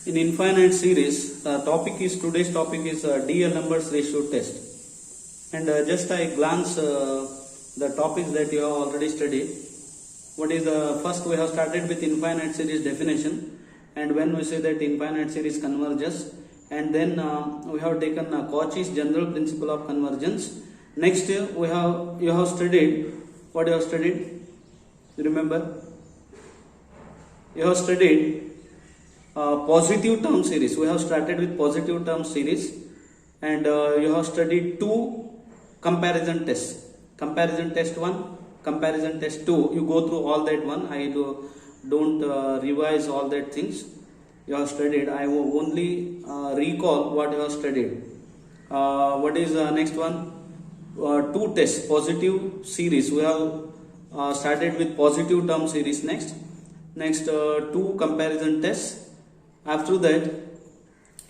In infinite series, today's topic is D-Alembert ratio test. And just I glance the topics that you have already studied. What is the first? We have started with infinite series definition, and when we say that infinite series converges, and then we have taken Cauchy's general principle of convergence. Next, you have studied what you have studied. You remember? You have studied positive term series. We have started with positive term series, and you have studied two comparison tests. Comparison test 1, comparison test 2. You go through all that one. I don't revise all that things you have studied. I will only recall what you have studied. What is the next one? Two tests, positive series. We have started with positive term series next. Next, two comparison tests. After that,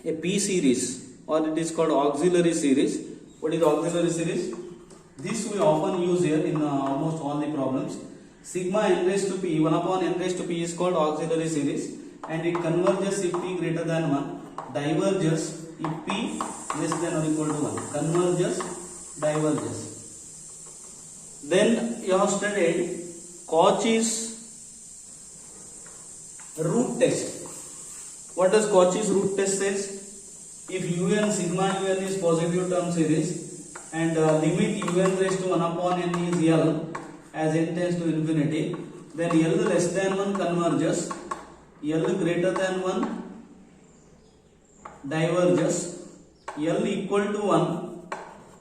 a P series, or it is called auxiliary series. What is auxiliary series? This we often use here in almost all the problems. Sigma n raised to p, 1 upon n raised to p is called auxiliary series, and it converges if p greater than 1, diverges if p less than or equal to 1. Converges, diverges. Then you have studied Cauchy's root test. What does Cauchy's root test says? If un, sigma un is positive term series, and limit un raised to 1 upon n is L as n tends to infinity, then L less than 1 converges, L greater than 1 diverges, L equal to 1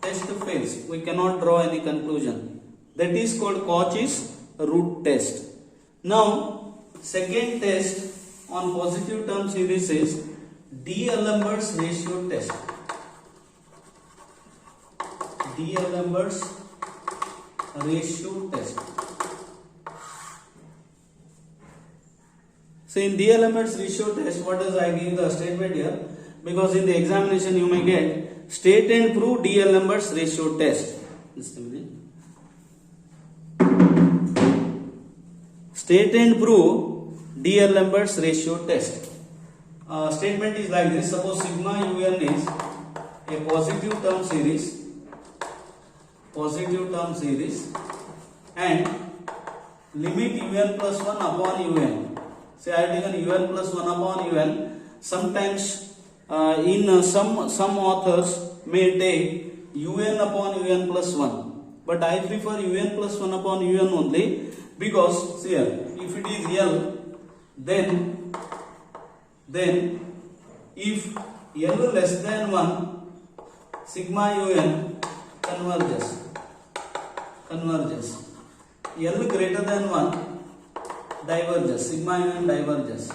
test fails. We cannot draw any conclusion. That is called Cauchy's root test. Now, second test on positive term series is D-Alembert's ratio test. D-Alembert's ratio test. So in D-Alembert's ratio test, what does I give the statement here? Because in the examination you may get state and prove D-Alembert's ratio test. Just a minute. State and prove D-Alembert's ratio test. Statement is like this. Suppose sigma un is a positive term series, and limit un plus 1 upon un. Say I have taken un plus 1 upon un. Sometimes in some authors may take un upon un plus 1, but I prefer un plus 1 upon un only, because see here, if it is L, then if L less than 1, sigma un converges. L greater than 1 diverges, sigma un diverges.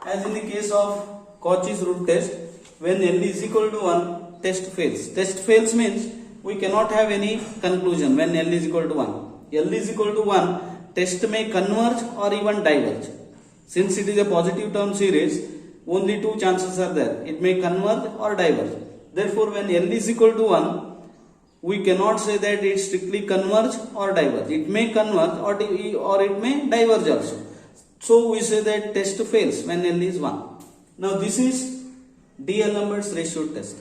As in the case of Cauchy's root test, when L is equal to 1, test fails. Test fails means we cannot have any conclusion when L is equal to 1. L is equal to 1, test may converge or even diverge. Since it is a positive term series, only two chances are there. It may converge or diverge. Therefore, when L is equal to 1, we cannot say that it strictly converge or diverge. It may converge or it may diverge also. So we say that test fails when L is 1. Now this is D-Alembert's ratio test.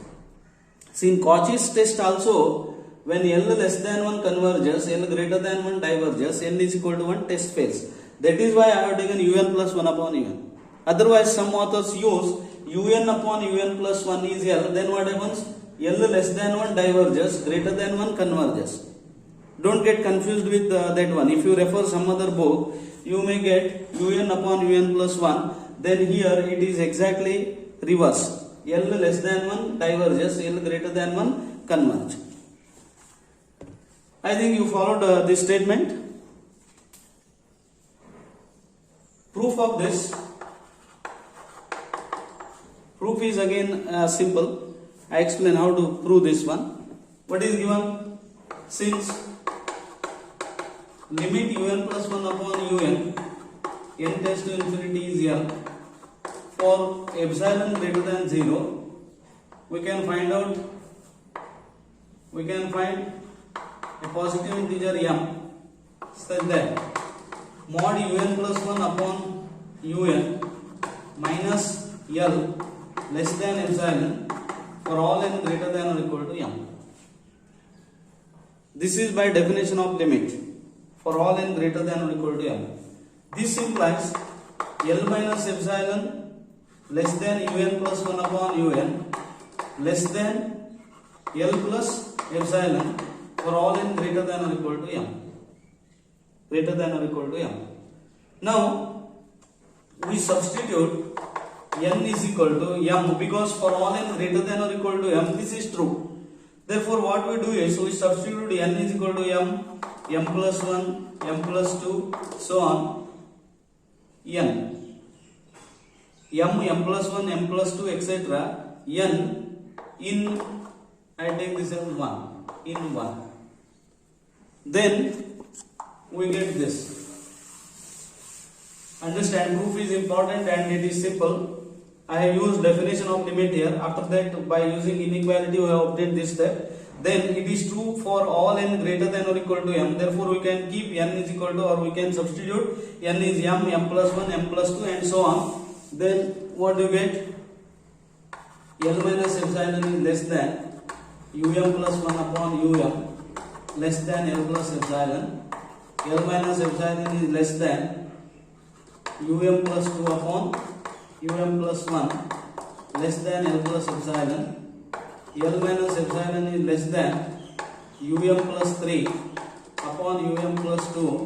See, in Cauchy's test also, when L less than 1 converges, L greater than 1 diverges, L is equal to 1, test fails. That is why I have taken un plus 1 upon un. Otherwise, some authors use un upon un plus 1 is L. Then what happens? L less than 1 diverges, greater than 1 converges. Don't get confused with that one. If you refer some other book, you may get un upon un plus 1. Then here it is exactly reverse. L less than 1 diverges, L greater than 1 converge. I think you followed this statement. Proof of this. Proof is again simple. I explain how to prove this one. What is given? Since limit un plus 1 upon un, n tends to infinity is L, for epsilon greater than 0, we can find a positive integer m such that mod un plus 1 upon un minus L less than epsilon for all n greater than or equal to m. This is by definition of limit for all n greater than or equal to m. This implies L minus epsilon less than un plus 1 upon un less than L plus epsilon for all n greater than or equal to m. Greater than or equal to m. Now we substitute n is equal to m because for all n greater than or equal to m this is true. Therefore what we do is we substitute n is equal to m plus 1, m plus 2, so on, n, m plus 1, m plus 2, etc. n in, I take this as 1, in 1. Then we get this. Understand, proof is important and it is simple. I have used definition of limit here. After that, by using inequality, we have obtained this step. Then it is true for all n greater than or equal to m. Therefore, we can keep n is equal to, or we can substitute n is m plus 1, m plus 2, and so on. Then what do you get? L minus epsilon is less than um plus 1 upon um less than L plus epsilon. L minus epsilon is less than um plus 2 upon um plus 1 less than L plus epsilon. L minus epsilon is less than um plus 3 upon um plus 2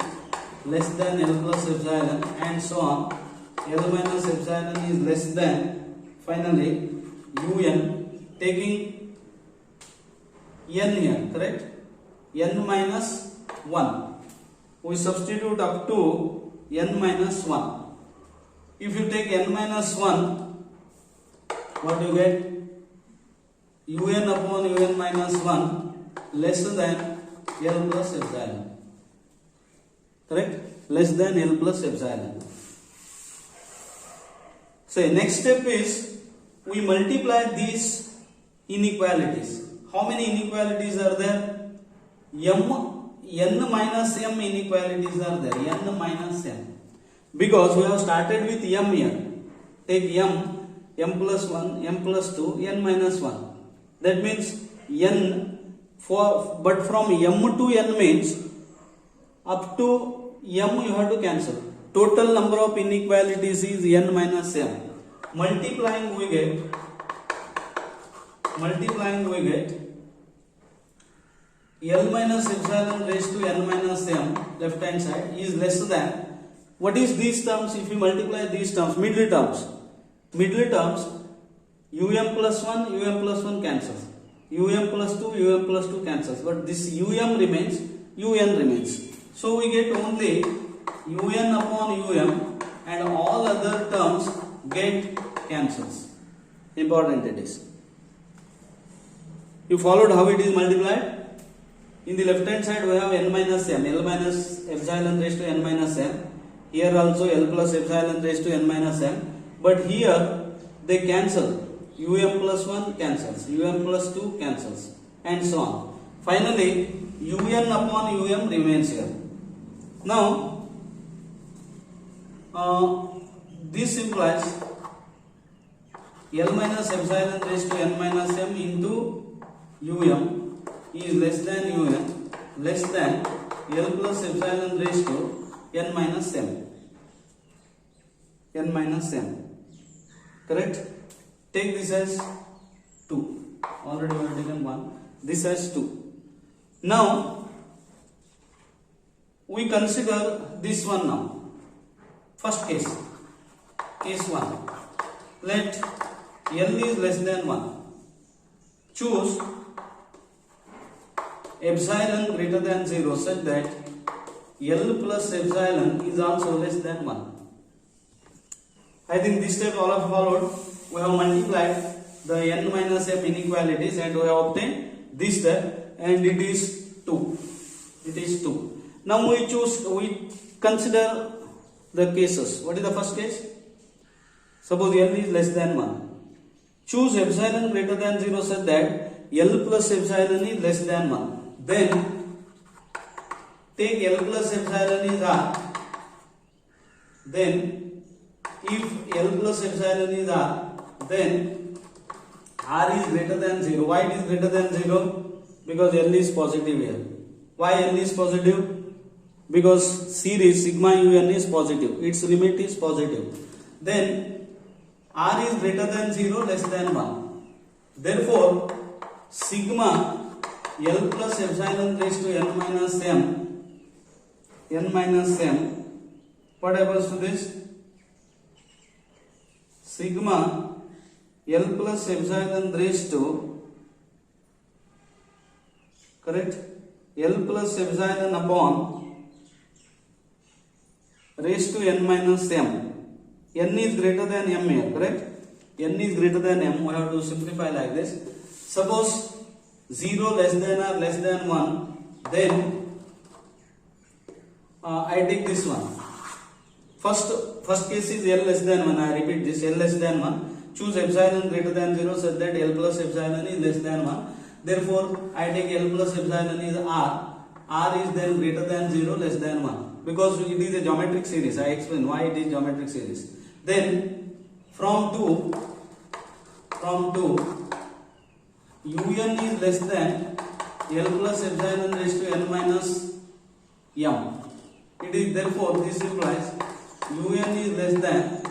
less than L plus epsilon, and so on. L minus epsilon is less than, finally, un, taking n here, correct? N minus 1. We substitute up to n minus 1. If you take n minus 1, what do you get? Un upon un minus 1 less than L plus epsilon. Correct? Less than L plus epsilon. So next step is we multiply these inequalities. How many inequalities are there? N minus m inequalities are there. N minus m. Because we have started with m here. Take m plus 1, m plus 2, n minus 1. That means n but from m to n means up to m you have to cancel. Total number of inequalities is n minus m. Multiplying we get L minus epsilon raised to n minus m left hand side is less than, what is these terms? If you multiply these terms, middle terms, um plus 1 cancels, um plus 2 cancels, but this um remains, un remains. So we get only un upon um and all other terms get cancels. Important it is. You followed how it is multiplied? In the left hand side we have n minus m, L minus epsilon raised to n minus m. Here also L plus epsilon raised to n minus m. But here they cancel. Um plus 1 cancels, um plus 2 cancels, and so on. Finally, un upon um remains here. Now, this implies L minus epsilon raised to n minus m into um is less than L plus epsilon raised to n minus m. Correct? Take this as 2. Already we have taken 1. This as 2. Now, we consider this one now. First case 1. Let L is less than 1. Choose epsilon greater than 0 such that L plus epsilon is also less than 1. I think this step all have followed. We have multiplied the n minus m inequalities and we have obtained this step, and it is 2. Now we consider the cases. What is the first case? Suppose L is less than 1. Choose epsilon greater than 0 such that L plus epsilon is less than 1. Then take L plus epsilon is R. Then if L plus epsilon is R, then R is greater than 0. Why it is greater than 0? Because L is positive here. Why L is positive? Because series sigma un is positive. Its limit is positive. Then R is greater than 0, less than 1. Therefore, sigma L plus epsilon raised to n minus m, what happens to this? Sigma L plus epsilon raised to, correct, L plus epsilon upon raised to n minus m. N is greater than m here, correct? N is greater than m. We have to simplify like this. Suppose 0 less than or less than 1, then I take this one. First case is L less than 1. I repeat this, L less than 1. Choose epsilon greater than 0 such that L plus epsilon is less than 1. Therefore, I take L plus epsilon is R. R is then greater than 0, less than 1. Because it is a geometric series. I explain why it is geometric series. Then from 2 un is less than L plus epsilon raised to n minus m. It is therefore this implies un is less than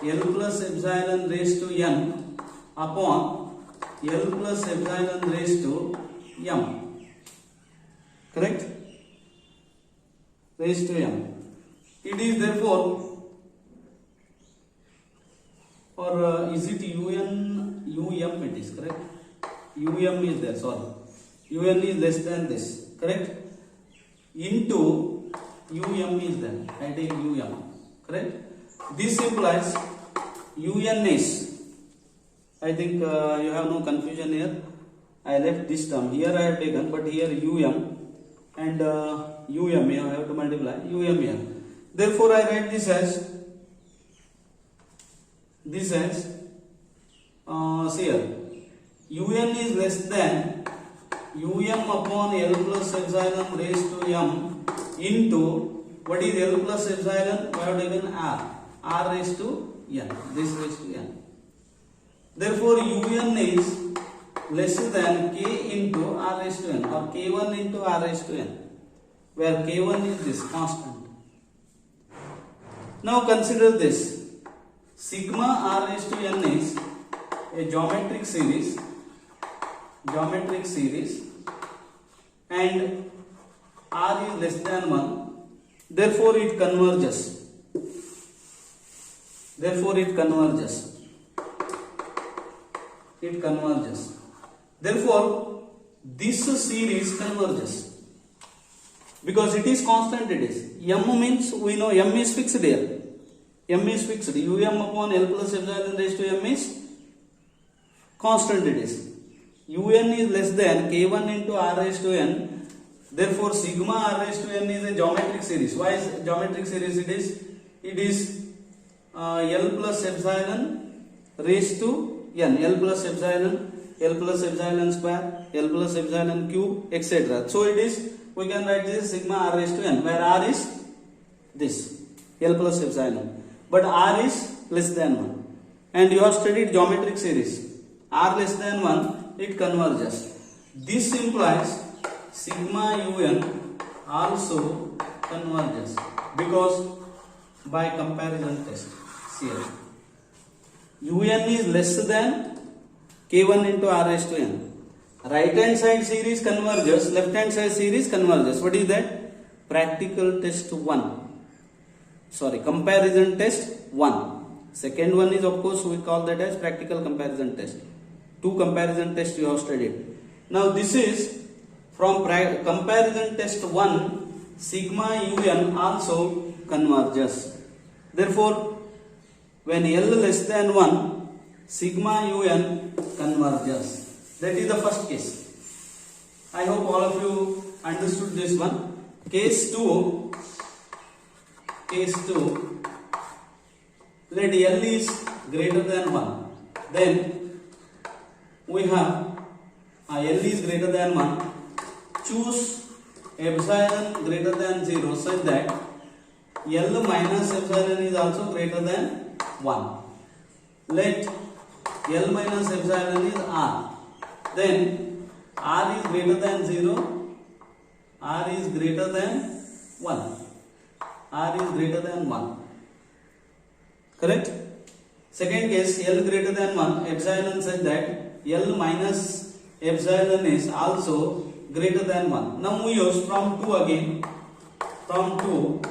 L plus epsilon raised to n upon L plus epsilon raised to m. Correct? Raised to m. It is therefore, or is it um it is correct? Is there, sorry. Un is less than this, correct? Into is there. I take correct? This implies un is, I think you have no confusion here. I left this term. Here I have taken, but here and you have to multiply here. Therefore, I write this as see here, un is less than upon L plus epsilon raised to m into, what is L plus epsilon? We have taken r raised to n, this raised to n. Therefore, un is less than k into r raised to n, or k1 into r raised to n, where k1 is this constant. Now consider this, sigma r raised to n is a geometric series, and r is less than 1, therefore it converges. Therefore, this series converges because it is constant. It is m means we know m is fixed here. M is fixed. Um upon L plus epsilon raised to m is constant. It is un is less than k1 into r raised to n. Therefore, sigma r raised to n is a geometric series. Why is geometric series? It is L plus epsilon raised to n. L plus epsilon square, L plus epsilon cube, etc. So it is, we can write this sigma r raised to n, where r is this L plus epsilon, but r is less than 1. And you have studied geometric series. R less than 1, it converges. This implies sigma un also converges because by comparison test. See here, un is less than k1 into r raised to n. Right hand side series converges, left hand side series converges. What is that? Practical test 1. Sorry, comparison test 1. Second one is, of course, we call that as practical comparison test. 2 comparison tests you have studied. Now this is from comparison test 1, sigma un also converges. Therefore, when L less than 1, sigma un converges. That is the first case. I hope all of you understood this one. Case 2, let L is greater than 1. Then we have L is greater than 1. Choose epsilon greater than 0 such that L minus epsilon is also greater than 1. let L minus epsilon is R, then R is greater than 0, R is greater than 1, R is greater than 1, correct? Second case, L greater than 1, epsilon says that L minus epsilon is also greater than 1. Now we use from 2 again, from 2,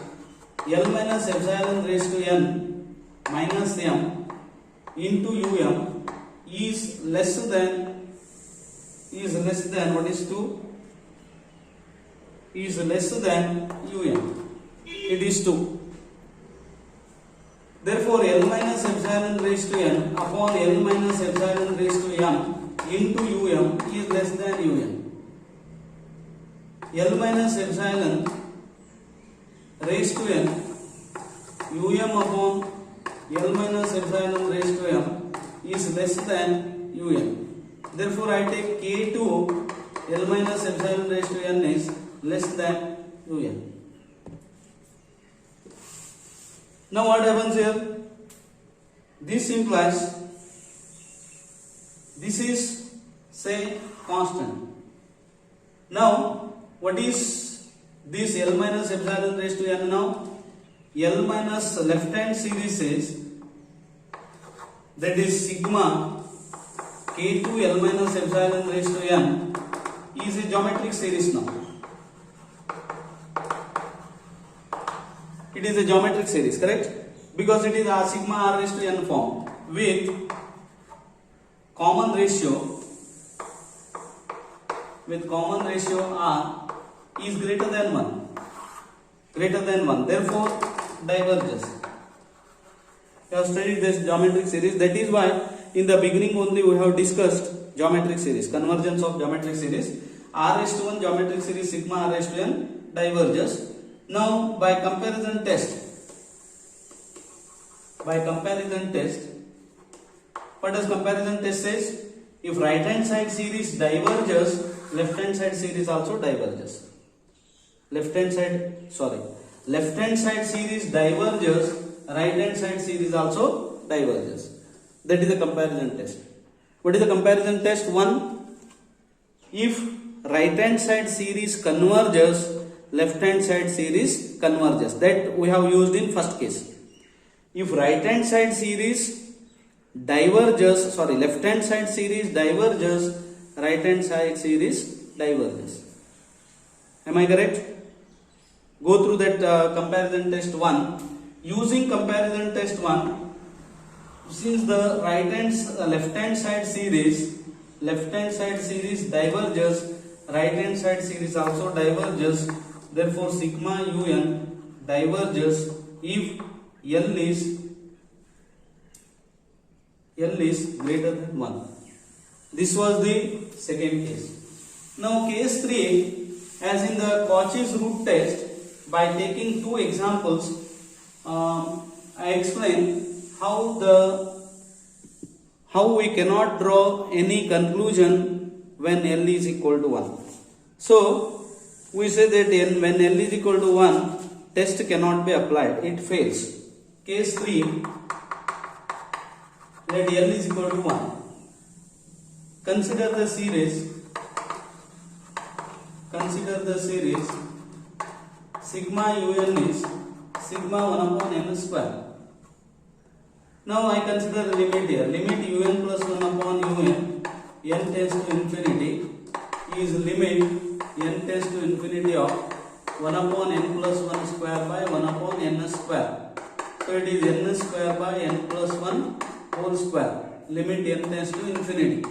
L minus epsilon raised to n minus m into um is less than what is 2? Is less than um. It is 2. Therefore, L minus epsilon raised to n upon L minus epsilon raised to m into um is less than um. L minus epsilon raised to n upon L minus epsilon raised to m is less than um. Therefore, I take K2 L minus epsilon raised to n is less than um. Now what happens here? This implies this is say constant. Now what is this L minus epsilon raised to n now? L minus left hand series is, that is sigma K2 L minus epsilon raised to m is a geometric series now. It is a geometric series, correct? Because it is a sigma r raised to n form with common ratio r is greater than 1. Therefore, diverges. We have studied this geometric series. That is why in the beginning only we have discussed geometric series, convergence of geometric series. R raised to 1 geometric series sigma r raised to n diverges. Now by comparison test, what does comparison test says? If right hand side series diverges, left hand side series also diverges. Left hand side series diverges, right hand side series also diverges. That is the comparison test. What is the comparison test? 1. If right hand side series converges, left hand side series converges. That we have used in first case. If right hand side series diverges, left hand side series diverges, right hand side series diverges. Am I correct? Go through that comparison test 1. Using comparison test 1, since the left hand side series diverges, right hand side series also diverges. Therefore, sigma un diverges if L is greater than 1. This was the second case. Now case 3, as in the Cauchy's root test, by taking 2 examples, I explain how we cannot draw any conclusion when L is equal to 1. So we say that when L is equal to 1, test cannot be applied, it fails. Case 3, let L is equal to 1. Consider the series sigma un is sigma 1 upon n square. Now I consider the limit here. Limit un plus 1 upon un, n tends to infinity, is limit n tends to infinity of 1 upon n plus 1 square by 1 upon n square. So it is n square by n plus 1 whole square. Limit n tends to infinity.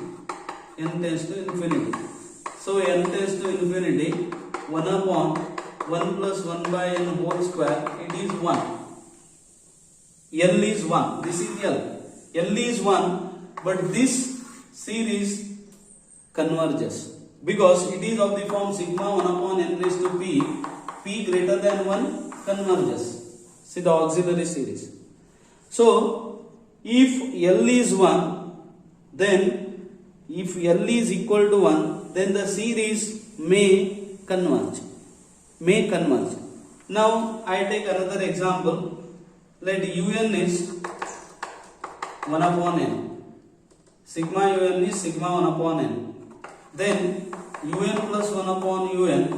So n tends to infinity, 1 upon 1 plus 1 by n whole square, it is 1. L is 1. This is L. L is 1, but this series converges because it is of the form sigma 1 upon n raised to p. P greater than 1 converges. See the auxiliary series. So if L is 1, then if L is equal to 1, then the series may converge. Now I take another example. Let un is 1 upon n. Sigma un is sigma 1 upon n. Then un plus 1 upon un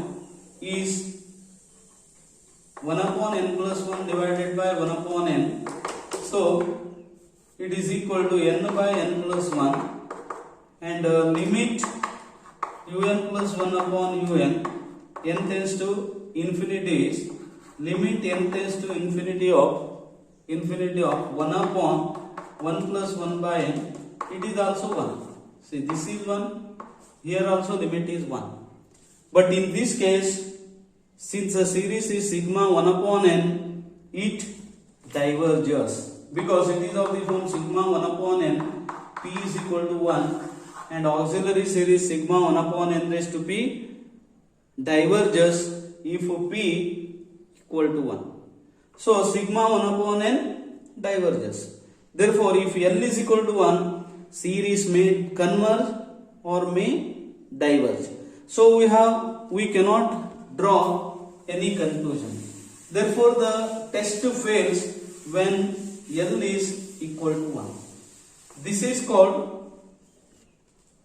is 1 upon n plus 1 divided by 1 upon n. So it is equal to n by n plus 1, and limit un plus 1 upon un, n tends to infinity is limit n tends to infinity of 1 upon 1 plus 1 by n. It is also 1. See, this is 1. Here also limit is 1. But in this case, since the series is sigma 1 upon n, it diverges, because it is of the form sigma 1 upon n, p is equal to 1, and auxiliary series sigma 1 upon n raised to p diverges if p equal to 1. So sigma 1 upon n diverges. Therefore, if L is equal to 1, series may converge or may diverge. So we cannot draw any conclusion. Therefore, the test fails when L is equal to 1. This is called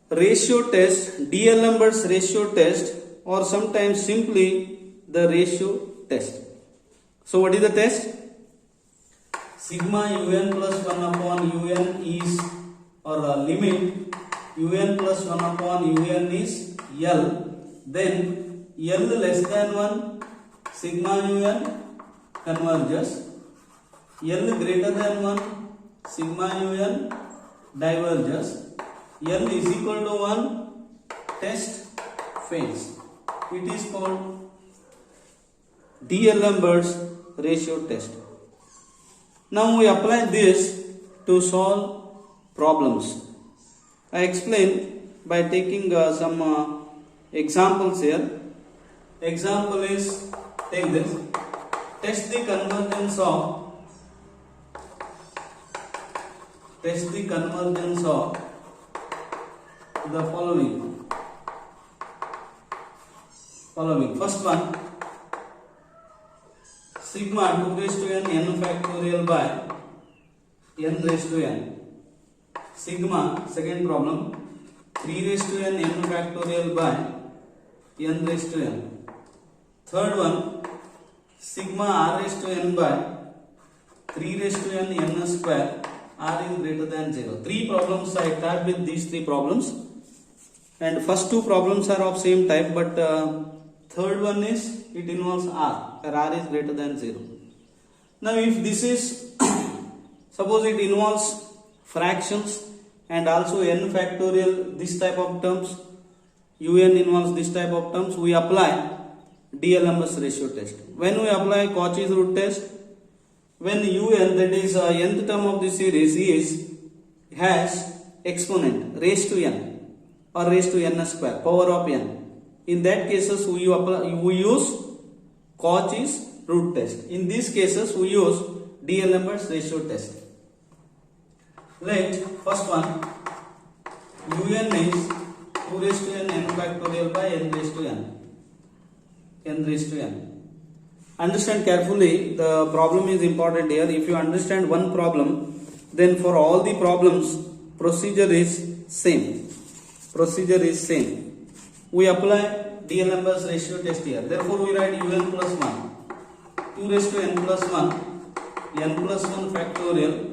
ratio test, D'Alembert's ratio test, or sometimes simply the ratio test. So what is the test? Sigma un plus 1 upon un is, or limit un plus 1 upon un is L. Then L less than 1, sigma un converges. L greater than 1, sigma un diverges. L is equal to 1, test fails. It is called D'Alembert's ratio test. Now we apply this to solve problems. I explain by taking some examples here. Example is, take this, test the convergence of the following. First one, sigma 2 raised to n factorial by n raised to n. Sigma, second problem, 3 raised to n factorial by n raised to n. Third one, sigma r raised to n by 3 raised to n square, r is greater than 0. Three problems I start with these three problems, and first two problems are of same type, but third one is, it involves r, where r is greater than 0. Now if this is suppose it involves fractions and also n factorial, this type of terms, un involves this type of terms, we apply D'Alembert's ratio test. When we apply Cauchy's root test, when un, that is nth term of the series, has exponent raised to n or raised to n square, power of n, in that cases we use Cauchy's root test. In these cases we use D'Alembert's ratio test. Let first one, un is 2 raised to n factorial by n raised to n. Understand carefully, the problem is important here. If you understand one problem, then for all the problems procedure is same. We apply D'Alembert's ratio test here. Therefore we write un plus 1, 2 raised to n plus 1, n plus 1 factorial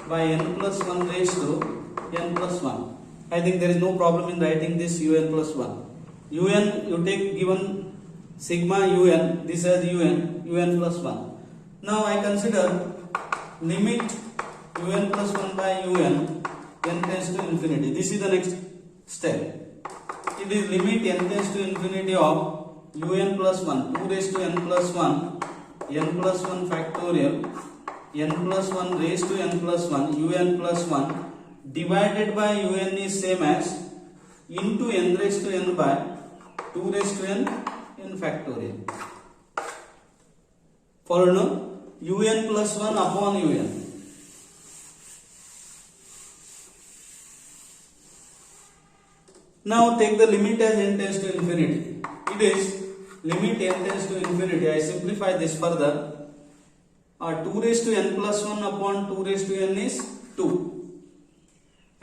by n plus 1 raised to n plus 1. I think there is no problem in writing this un plus 1. Un, you take given sigma un, this as un plus 1. Now I consider limit un plus 1 by un, n tends to infinity. This is the next step. It is limit n tends to infinity of un plus 1, 2 raised to n plus 1, n plus 1 factorial, n plus 1 raised to n plus 1, un plus 1, divided by un is same as into n raised to n by 2 raised to n factorial. Follow now? Un plus 1 upon un. Now take the limit as n tends to infinity. It is limit n tends to infinity. I simplify this further. 2 raised to n plus 1 upon 2 raised to n is 2.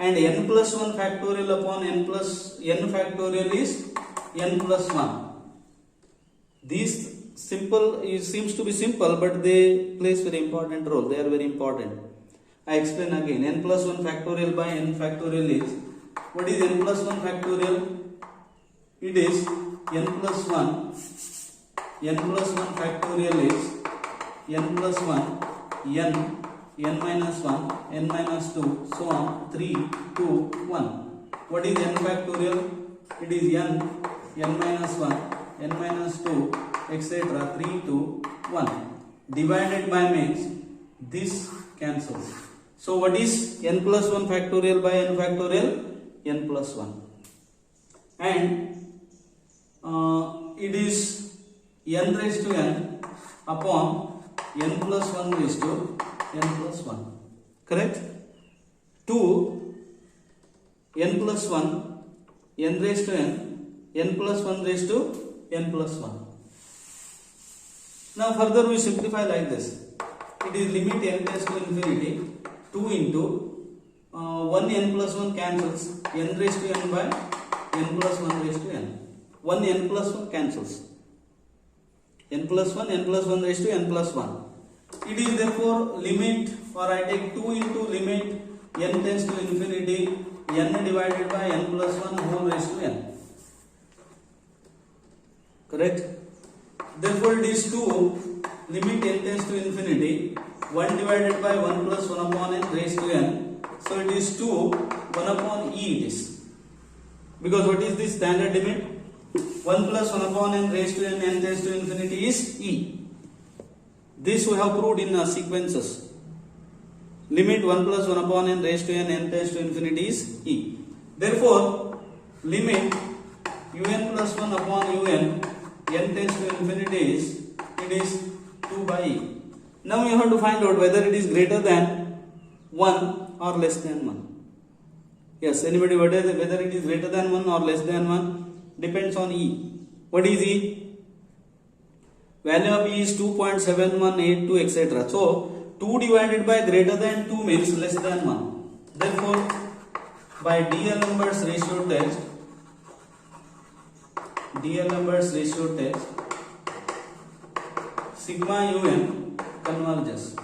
and n plus 1 factorial upon n plus n factorial is n plus 1. These seems to be simple, but they plays very important role. They are very important. I explain again. N plus 1 factorial by n factorial is, what is n plus 1 factorial? It is n plus 1. N plus 1 factorial is n plus 1, n minus 1, n minus 2, so on, 3, 2, 1. What is n factorial? It is n minus 1, n minus 2, etc. 3, 2, 1. Divided by means this cancels. So what is n plus 1 factorial by n factorial? N plus 1. And it is n raised to n upon n plus 1 raised to n plus 1. Correct? 2 n plus 1, n raised to n plus 1 raised to n plus 1. Now further we simplify like this. It is limit n tends to infinity, 2 into 1 n plus 1 cancels, n raised to n by n plus 1 raised to n. 1 n plus 1 cancels. N plus 1 raised to n plus 1. It is therefore limit, or I take 2 into limit n tends to infinity, n divided by n plus 1 whole raised to n. Correct? Therefore it is 2 limit n tends to infinity, 1 divided by 1 plus 1 upon n raised to n. So it is 2, 1 upon e it is. Because what is the standard limit? 1 plus 1 upon n raised to n tends to infinity is e. This we have proved in sequences. Limit 1 plus 1 upon n raised to n tends to infinity is e. Therefore, limit un plus 1 upon un n tends to infinity is, it is 2 by e. Now you have to find out whether it is greater than 1 or less than 1. Yes, anybody, whether it is greater than 1 or less than 1 depends on e. What is e? Value of e is 2.7182, etc. So 2 divided by greater than 2 means less than 1. Therefore, by D'Alembert ratio test, sigma un converges.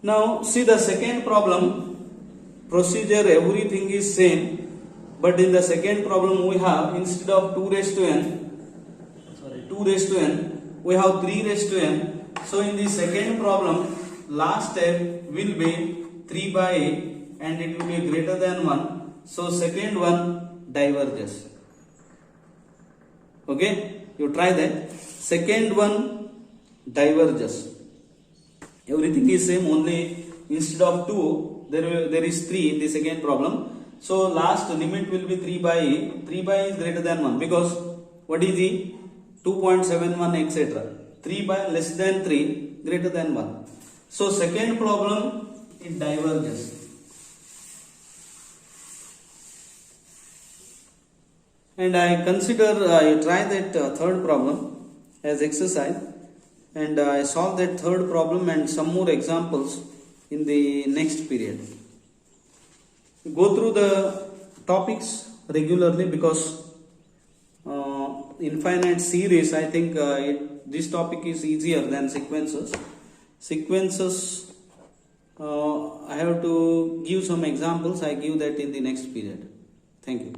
Now see the second problem. Procedure, everything is same, but in the second problem we have, instead of 2 raised to n, we have 3 raised to n. So in the second problem, last step will be 3 by a, and it will be greater than 1. So second one diverges. Okay, you try that. Second one diverges. Everything is same, only instead of 2 there is 3 in the second problem. So last limit will be 3 by e. 3 by e is greater than 1, because what is e? 2.71, etc. 3 by less than 3 greater than 1. So second problem, it diverges. And I try that third problem as exercise, and I solve that third problem and some more examples in the next period. Go through the topics regularly, because infinite series, I think this topic is easier than sequences. Sequences, I have to give some examples. I give that in the next period. Thank you.